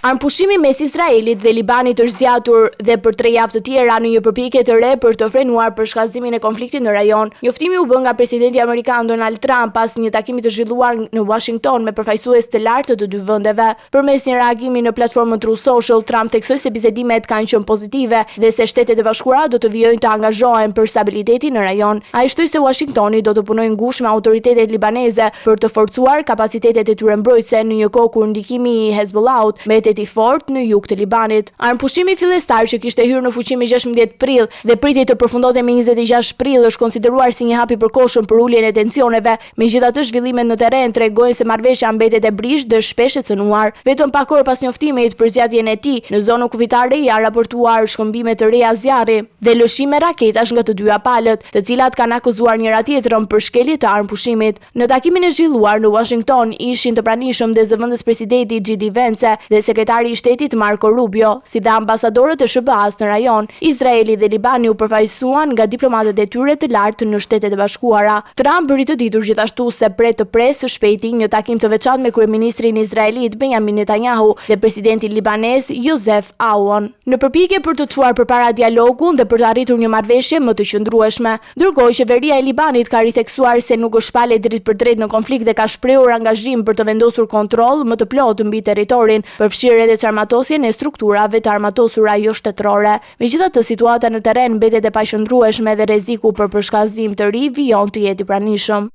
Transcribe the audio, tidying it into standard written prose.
Armpushimi mes Izraelit dhe Libanit është zgjatur dhe për 3 javë të tjera në një përpjekje të re për të frenuar përshkallëzimin e konfliktit në rajon. Njoftimi u bë nga presidenti amerikan Donald Trump pas një takimi të zhvilluar në Washington me përfaqësues të lartë të dy vendeve. Përmes një reagimi në platformën Truth Social, Trump theksoi se bisedimet kanë qenë pozitive dhe se Shtetet e Bashkuara do të vijojnë të angazhohen për stabilitetin në rajon. Ai shtoi se Washingtoni do të punojë ngushtë me autoritetet libaneze për të forcuar kapacitetet e tyre mbrojtëse në një kohë kur ndikimi i Hezbollahut i fort në jug të Libanit. Armpushimi fillestar që kishte hyrë në fuqi me 16 prill dhe pritej të përfundonte me 26 prill është konsideruar si një hap i përkohshëm për uljen e tensioneve. Megjithatë, zhvillimet në terren tregojnë se marrëveshja mbetet e brisht dhe shpesh e cënuar. Vetëm pak orë pas njoftimit për zgjatjen e tij, në zonën kufitare janë raportuar shkëmbime të reja zjarri dhe lëshime raketash nga të dyja palët, të cilat kanë akuzuar njëra tjetrën për shkelje të armpushimit. Në takimin e zhvilluar në Washington ishin të pranishëm dhe zëvendës presidenti J.D. Vance dhe sekretari i shtetit Marco Rubio, si dhe ambasadorët e SBA-s në rajon. Izraeli dhe Libani u përfaqësuan nga diplomatët e tyre të lartë në Shtetet e Bashkuara. Trump bëri të ditur gjithashtu se pret të presë së shpejti një takim të veçantë me kryeministrin izraelit Benjamin Netanyahu dhe presidentin libanez Joseph Aoun, në përpjekje për të çuar përpara dialogun dhe për të arritur një marrëveshje më të qëndrueshme. Ndërkohë, qeveria e Libanit ka ritheksuar se nuk është palë drejt për drejt në konflikt dhe ka shprehur angazhim për të vendosur kontroll më të plotë mbi territorin, përfshirë edhe armatosjen e strukturave të armatosura jo shtetërore. Megjithatë, situata në terren mbetet e paqëndrueshme dhe rreziku për përshkallëzim të ri vijon të jetë i pranishëm.